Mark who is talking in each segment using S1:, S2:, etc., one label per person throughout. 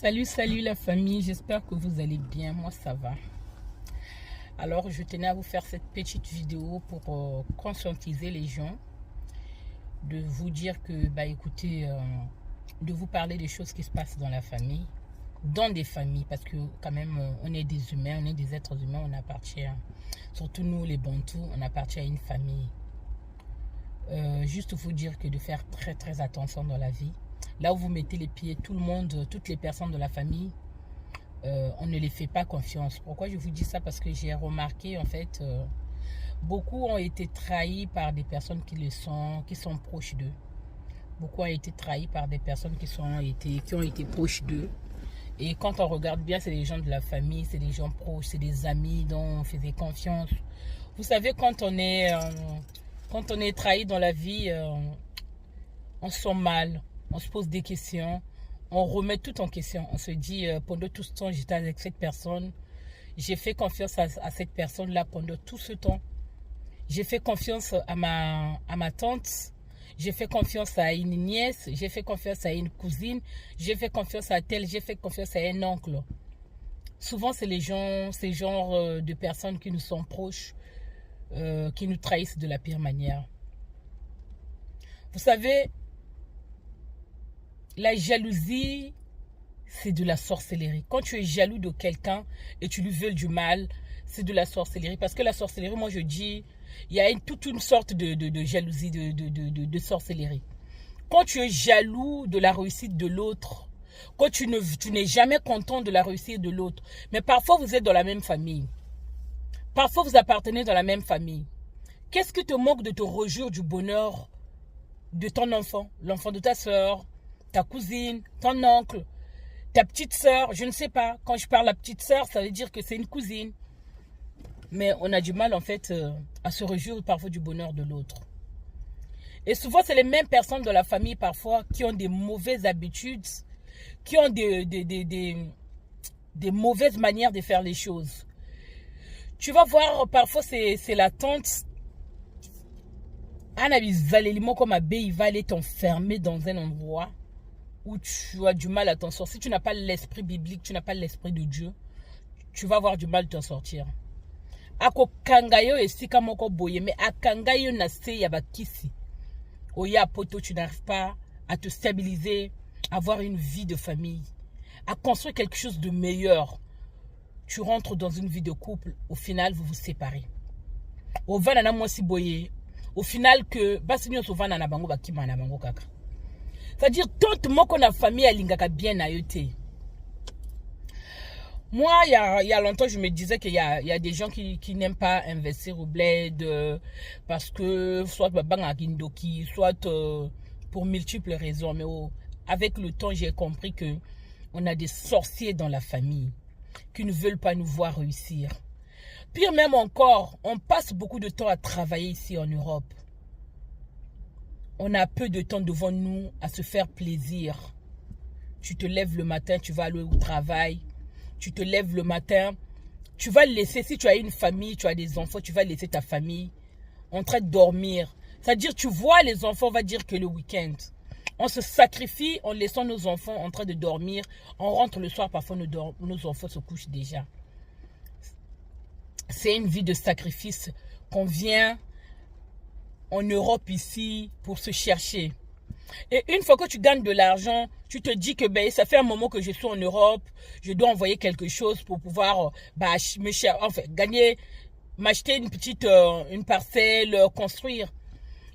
S1: Salut la famille, j'espère que vous allez bien, moi ça va. Alors je tenais à vous faire cette petite vidéo pour conscientiser les gens, de vous dire que, écoutez, de vous parler des choses qui se passent dans la famille, dans des familles, parce que quand même on est des humains, on est des êtres humains, on appartient, surtout nous les Bantous, on appartient à une famille. Juste vous dire que de faire très attention dans la vie. Là où vous mettez les pieds, tout le monde, toutes les personnes de la famille, on ne les fait pas confiance. Pourquoi je vous dis ça? Parce que j'ai remarqué en fait, beaucoup ont été trahis par des personnes qui sont proches d'eux. Beaucoup ont été trahis par des personnes qui ont été proches d'eux. Et quand on regarde bien, c'est des gens de la famille, c'est des gens proches, c'est des amis dont on faisait confiance. Vous savez, quand on est trahi dans la vie, on se sent mal, on se pose des questions, on remet tout en question. On se dit, pendant tout ce temps, j'étais avec cette personne, j'ai fait confiance à cette personne-là pendant tout ce temps. J'ai fait confiance à ma tante, j'ai fait confiance à une nièce, j'ai fait confiance à une cousine, j'ai fait confiance à tel, j'ai fait confiance à un oncle. Souvent, c'est ces genres de personnes qui nous sont proches, qui nous trahissent de la pire manière. Vous savez, la jalousie, c'est de la sorcellerie. Quand tu es jaloux de quelqu'un et tu lui veux du mal, c'est de la sorcellerie. Parce que la sorcellerie, moi je dis, il y a toute une sorte de jalousie, de sorcellerie. Quand tu es jaloux de la réussite de l'autre, quand tu n'es jamais content de la réussite de l'autre, mais parfois vous êtes dans la même famille, parfois vous appartenez dans la même famille, qu'est-ce qui te manque de te réjouir du bonheur de ton enfant, l'enfant de ta soeur, ta cousine, ton oncle, ta petite soeur, je ne sais pas. Quand je parle à petite soeur, ça veut dire que c'est une cousine. Mais on a du mal en fait à se réjouir parfois du bonheur de l'autre. Et souvent, c'est les mêmes personnes de la famille parfois qui ont des mauvaises habitudes, qui ont des mauvaises manières de faire les choses. Tu vas voir, parfois c'est la tante. Il va aller t'enfermer dans un endroit où tu as du mal à t'en sortir. Si tu n'as pas l'esprit biblique, tu n'as pas l'esprit de Dieu, tu vas avoir du mal de t'en sortir. Ako kangayo esika moko boye, mais akangayo na se yabakisi. Oya poto, tu n'arrives pas à te stabiliser, à avoir une vie de famille, à construire quelque chose de meilleur. Tu rentres dans une vie de couple, au final vous vous séparez. Au vanana mwasi boye, au final que basinyo souvent na bango bakima na bango kaka. C'est-à-dire, tant moko na famille alingaka bien à yote. Moi, il y a longtemps, je me disais qu'il y a des gens qui n'aiment pas investir au bled parce que soit babanga kindoki, soit pour multiples raisons. Mais avec le temps, j'ai compris que on a des sorciers dans la famille qui ne veulent pas nous voir réussir. Pire même encore, on passe beaucoup de temps à travailler ici en Europe. On a peu de temps devant nous à se faire plaisir. Tu te lèves le matin, tu vas aller au travail. Tu te lèves le matin, tu vas laisser, si tu as une famille, tu as des enfants, tu vas laisser ta famille en train de dormir. C'est-à-dire, tu vois les enfants, on va dire que le week-end, on se sacrifie en laissant nos enfants en train de dormir. On rentre le soir, parfois nos enfants se couchent déjà. C'est une vie de sacrifice qu'on vient en Europe ici pour se chercher. Et une fois que tu gagnes de l'argent, tu te dis que ça fait un moment que je suis en Europe, je dois envoyer quelque chose pour pouvoir gagner, m'acheter une parcelle, construire.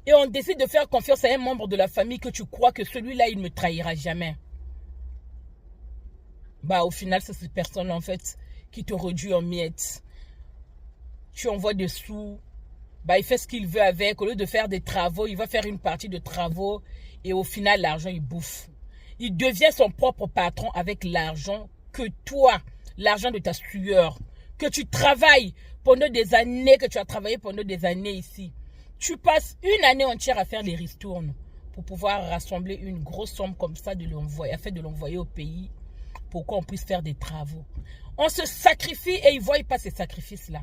S1: Et on décide de faire confiance à un membre de la famille que tu crois que celui-là, il ne me trahira jamais. Au final, c'est cette personne en fait qui te réduit en miettes. Tu envoies des sous. Il fait ce qu'il veut avec. Au lieu de faire des travaux, il va faire une partie de travaux. Et au final, l'argent, il bouffe. Il devient son propre patron avec l'argent que toi, l'argent de ta sueur, que tu travailles pendant des années, que tu as travaillé pendant des années ici. Tu passes une année entière à faire les ristournes pour pouvoir rassembler une grosse somme comme ça, afin de l'envoyer au pays pour qu'on puisse faire des travaux. On se sacrifie et ils ne voient pas ces sacrifices-là.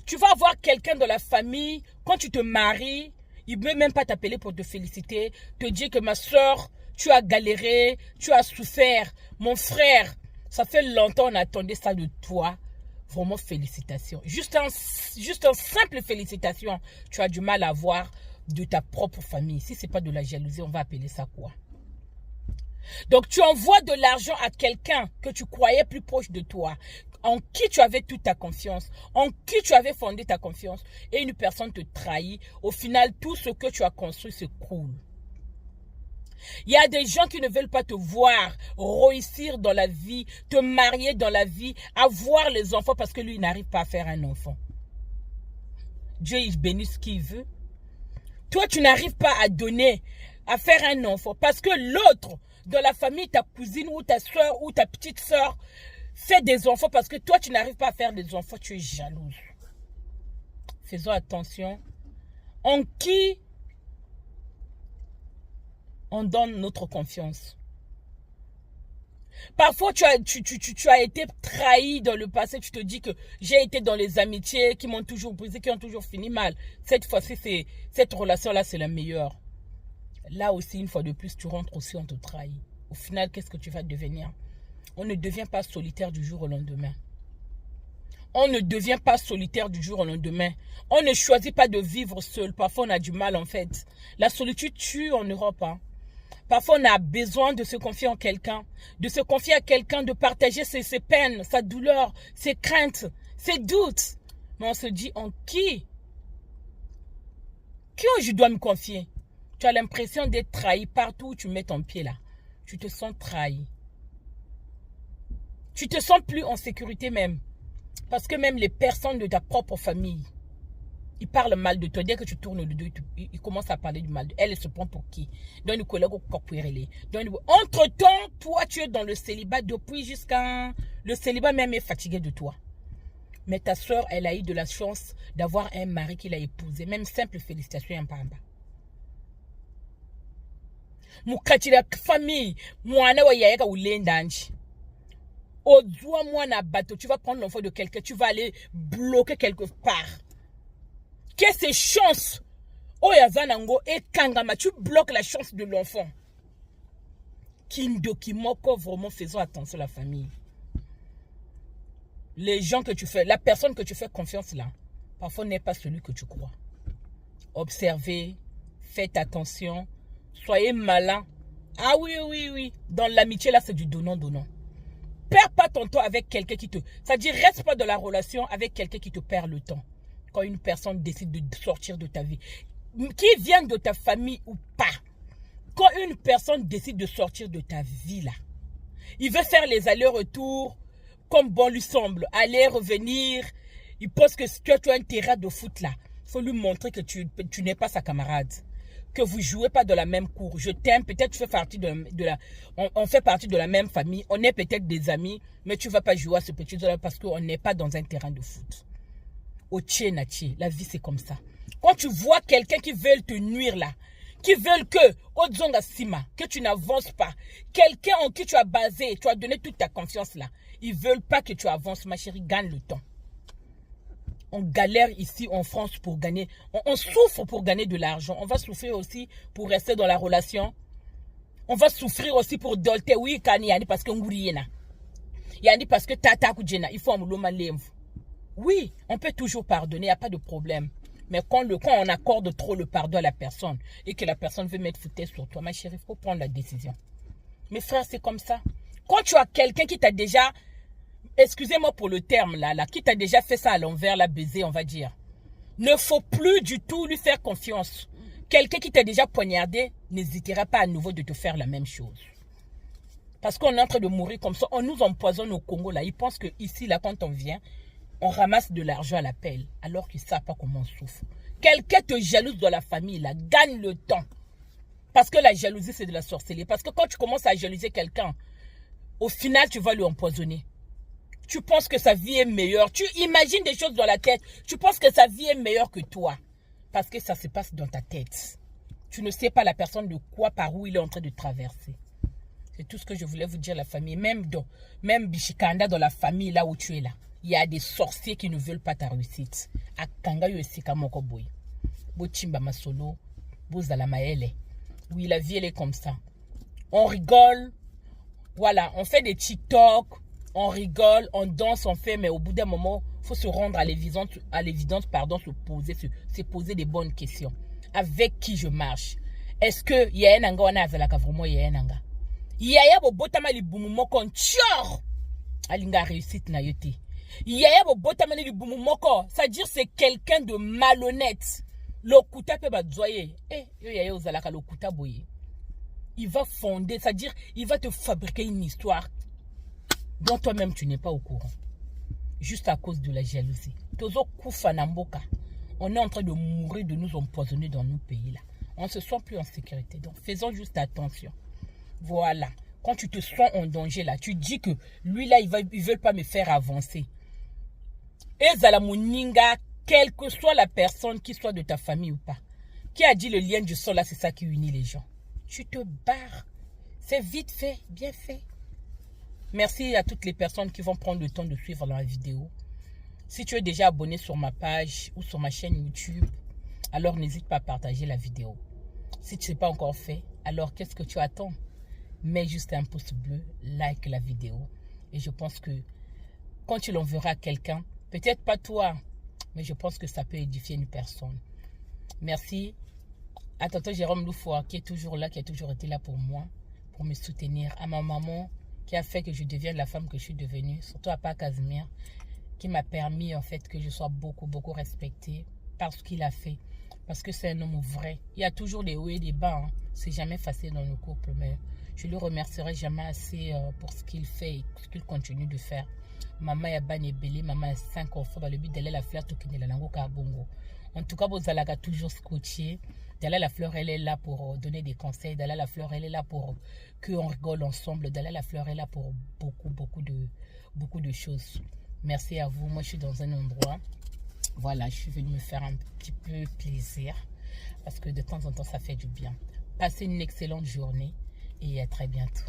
S1: Tu vas voir quelqu'un de la famille, quand tu te maries, il ne peut même pas t'appeler pour te féliciter, te dire que ma soeur, tu as galéré, tu as souffert Mon frère, ça fait longtemps on attendait ça de toi. Vraiment, félicitations. Juste un simple félicitation. Tu as du mal à voir de ta propre famille. Si ce n'est pas de la jalousie, on va appeler ça quoi? Donc, tu envoies de l'argent à quelqu'un que tu croyais plus proche de toi, en qui tu avais toute ta confiance, en qui tu avais fondé ta confiance, et une personne te trahit. Au final, tout ce que tu as construit se coule. Il y a des gens qui ne veulent pas te voir réussir dans la vie, te marier dans la vie, avoir les enfants parce que lui, il n'arrive pas à faire un enfant. Dieu, il bénit ce qu'il veut. Toi, tu n'arrives pas à donner, à faire un enfant parce que l'autre, dans la famille, ta cousine ou ta soeur ou ta petite soeur, fait des enfants parce que toi, tu n'arrives pas à faire des enfants. Tu es jalouse. Faisons attention. En qui on donne notre confiance. Parfois, tu as été trahi dans le passé. Tu te dis que j'ai été dans les amitiés qui m'ont toujours brisé, qui ont toujours fini mal. Cette fois-ci, cette relation-là, c'est la meilleure. Là aussi, une fois de plus, tu rentres aussi, on te trahit. Au final, qu'est-ce que tu vas devenir? On ne devient pas solitaire du jour au lendemain. On ne devient pas solitaire du jour au lendemain. On ne choisit pas de vivre seul. Parfois, on a du mal, en fait. La solitude tue en Europe, hein. Parfois, on a besoin de se confier en quelqu'un, de se confier à quelqu'un, de partager ses peines, sa douleur, ses craintes, ses doutes. Mais on se dit, en qui je dois me confier? Tu as l'impression d'être trahi partout où tu mets ton pied là. Tu te sens trahi. Tu te sens plus en sécurité même. Parce que même les personnes de ta propre famille, ils parlent mal de toi. Dès que tu tournes le dos, ils commencent à parler du mal de elle. Elle se prend pour qui? Entre-temps, toi, tu es dans le célibat depuis jusqu'à... Le célibat même est fatigué de toi. Mais ta soeur, elle a eu de la chance d'avoir un mari qui l'a épousé. Même simple félicitation, un pamba. Mukatira famille, mwana wa yayaka ulendanji. Odwa mwana bateau, tu vas prendre l'enfant de quelqu'un, tu vas aller bloquer quelque part. Qu'est-ce que c'est chance? Oyazanango et kangama, tu bloques la chance de l'enfant. Kindo kimoko, vraiment faisons attention à la famille. Les gens que tu fais, la personne que tu fais confiance là, parfois n'est pas celui que tu crois. Observez, faites attention, soyez malin. Ah oui. Dans l'amitié là, c'est du donnant-donnant. Perds pas ton temps avec quelqu'un qui te... C'est-à-dire, reste pas dans la relation avec quelqu'un qui te perd le temps. Quand une personne décide de sortir de ta vie, qui vient de ta famille ou pas, quand une personne décide de sortir de ta vie là, il veut faire les allers-retours comme bon lui semble, aller, revenir, il pense que tu as un terrain de foot là, il faut lui montrer que tu n'es pas sa camarade, que vous ne jouez pas de la même cour. Je t'aime, peut-être tu fais partie on fait partie de la même famille, on est peut-être des amis, mais tu ne vas pas jouer à ce petit jeu là parce qu'on n'est pas dans un terrain de foot. La vie c'est comme ça. Quand tu vois quelqu'un qui veut te nuire là, qui veulent que tu n'avances pas, quelqu'un en qui tu as basé, tu as donné toute ta confiance là, ils veulent pas que tu avances, ma chérie, gagne le temps. On galère ici en France pour gagner, on souffre pour gagner de l'argent, on va souffrir aussi pour rester dans la relation, on va souffrir aussi pour dolter, oui, parce que parce que tata kujena, il faut un. Oui, on peut toujours pardonner, il n'y a pas de problème. Mais quand on accorde trop le pardon à la personne et que la personne veut mettre foutaise sur toi, ma chérie, il faut prendre la décision. Mes frères, c'est comme ça. Quand tu as quelqu'un qui t'a déjà, excusez-moi pour le terme là, qui t'a déjà fait ça à l'envers, la baiser, on va dire, ne faut plus du tout lui faire confiance. Quelqu'un qui t'a déjà poignardé n'hésitera pas à nouveau de te faire la même chose. Parce qu'on est en train de mourir comme ça, on nous empoisonne au Congo là. Ils pensent que ici, là, quand on vient, on ramasse de l'argent à la pelle, alors qu'ils ne savent pas comment on souffre. Quelqu'un te jalouse dans la famille, là, gagne le temps. Parce que la jalousie, c'est de la sorcellerie. Parce que quand tu commences à jalouser quelqu'un, au final, tu vas lui empoisonner. Tu penses que sa vie est meilleure. Tu imagines des choses dans la tête. Tu penses que sa vie est meilleure que toi. Parce que ça se passe dans ta tête. Tu ne sais pas la personne de quoi, par où il est en train de traverser. C'est tout ce que je voulais vous dire, la famille. Même Bishikanda, dans la famille, là où tu es là. Il y a des sorciers qui ne veulent pas ta réussite. Akanga yosika moko boy. Bochimba masolo, bozala maele. Oui, la vie elle est comme ça. On rigole, Voilà, on fait des TikTok, on rigole, on danse, on fait, mais au bout d'un moment, il faut se rendre à l'évidence, pardon, se poser des bonnes questions. Avec qui je marche? Est-ce que yaya nanga wana azalaka vraiment yaya nanga? Yaya bobotama libumu moko ntior alinga réussite na yote. Yaya bobotama libumu moko, c'est-à-dire c'est quelqu'un de malhonnête. Lokuta pe badzoye. Yo yaya ozalaka lokuta boye. Il va fonder, c'est-à-dire il va te fabriquer une histoire dont toi-même tu n'es pas au courant. Juste à cause de la jalousie. Tozo kufa na mboka. On est en train de mourir, de nous empoisonner dans nos pays là. On ne se sent plus en sécurité. Donc faisons juste attention. Voilà. Quand tu te sens en danger là, tu dis que lui là, il ne veut pas me faire avancer. Et Zalamuninga, quelle que soit la personne, qui soit de ta famille ou pas, qui a dit le lien du sang là, c'est ça qui unit les gens. Tu te barres. C'est vite fait, bien fait. Merci à toutes les personnes qui vont prendre le temps de suivre la vidéo. Si tu es déjà abonné sur ma page ou sur ma chaîne YouTube, alors n'hésite pas à partager la vidéo. Si tu ne l'as pas encore fait, alors qu'est-ce que tu attends? Mets juste un pouce bleu, like la vidéo. Et je pense que quand tu l'enverras à quelqu'un, peut-être pas toi, mais je pense que ça peut édifier une personne. Merci à tonton Jérôme Loufoua qui est toujours là, qui a toujours été là pour moi, pour me soutenir. À ma maman qui a fait que je devienne la femme que je suis devenue, surtout à Papa Casimir, qui m'a permis en fait que je sois beaucoup respectée par ce qu'il a fait. Parce que c'est un homme vrai. Il y a toujours des hauts et des bas. Hein. C'est jamais facile dans le couple, mais je le remercierai jamais assez pour ce qu'il fait et ce qu'il continue de faire. Maman est ban et belé, maman a 5 enfants dans le but d'aller la fleur tout la langue Bongo. En tout cas, vous allez toujours scotcher. Dalla la fleur, elle est là pour donner des conseils. Dalla la fleur, elle est là pour qu'on rigole ensemble. Dalla la fleur est là pour beaucoup de choses. Merci à vous. Moi, je suis dans un endroit. Voilà, je suis venue me faire un petit peu plaisir. Parce que de temps en temps, ça fait du bien. Passez une excellente journée et à très bientôt.